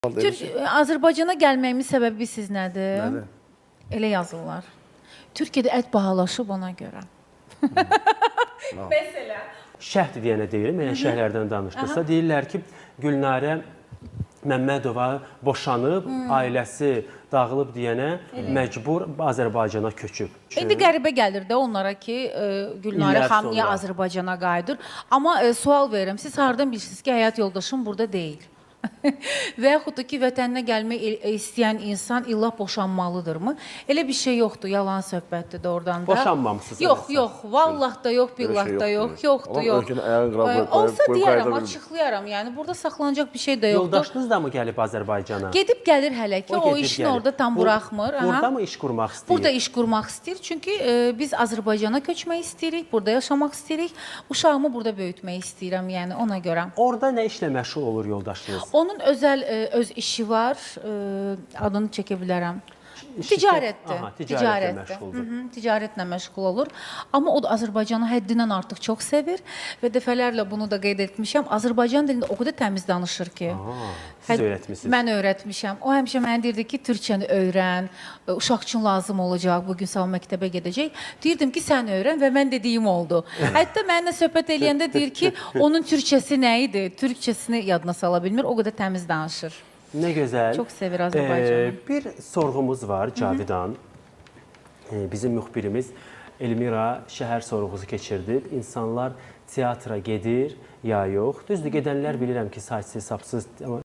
Azərbaycana gəlməyimin səbəbi siz nədir? Nədir? Elə yazırlar. Türkiyədə ət bahalaşıb ona görə. Məsələ. Şəhd deyənə deyirəm, yəni şəhərlərdən danışdırsa, deyirlər ki, Gülnarə Məmmədova boşanıb, ailəsi dağılıb deyənə məcbur Azərbaycana köçüb. İndi qəribə gəlir də onlara ki, Gülnarə xanım niyə Azərbaycana qayıdır. Amma sual verirəm, siz hardan bilirsiniz ki, həyat yoldaşım burada deyil? Və yaxud da ki, vətəninə gəlmək istəyən insan illa boşanmalıdırmı? Elə bir şey yoxdur, yalan söhbətdir doğrudan da. Boşanmamışsınız. Yox, vallah da yox, billah da yox, yoxdur. Olsa deyərəm, açıqlayaram. Yəni, burada saxlanacaq bir şey də yoxdur. Yoldaşınız da mı gəlib Azərbaycana? Gedib gəlir hələ ki, o işini orada tam buraxmır. Burada mı iş qurmaq istəyir? Burada iş qurmaq istəyir, çünki biz Azərbaycana köçmək istəyirik, burada yaşamaq istəyirik, uşağımı burada böyütmək istəyirəm, yəni ona görə. Orada nə işlə məşğul olur yoldaşınız? Onun öz işi var, adını çəkə bilərəm. Ticarətdir. Ticarətlə məşğul olur. Amma o da Azərbaycanı həddindən artıq çox sevir və dəfələrlə bunu da qeyd etmişəm. Azərbaycan dilində o qədər təmiz danışır ki. Siz öyrətmişsiniz. Mən öyrətmişəm. O həmişə mənə deyirdi ki, türkçəni öyrən, uşaq üçün lazım olacaq, bugün sabah məktəbə gedəcək. Deyirdim ki, sən öyrən və mən dediyim oldu. Hətta mənimlə söhbət eləyəndə deyir ki, onun türkçəsi nə idi? Türkçəsini yadına sala bilmir, o qədər təmiz danışır. Nə gözəl. Çox sevir Azərbaycanı. Bir sorğumuz var Cavidan. Bizim müxbirimiz Elmira şəhər sorğusu keçirdib. İnsanlar teatra gedir ya yox? Düzdür, gedənlər bilirəm ki, saysız, hesabsız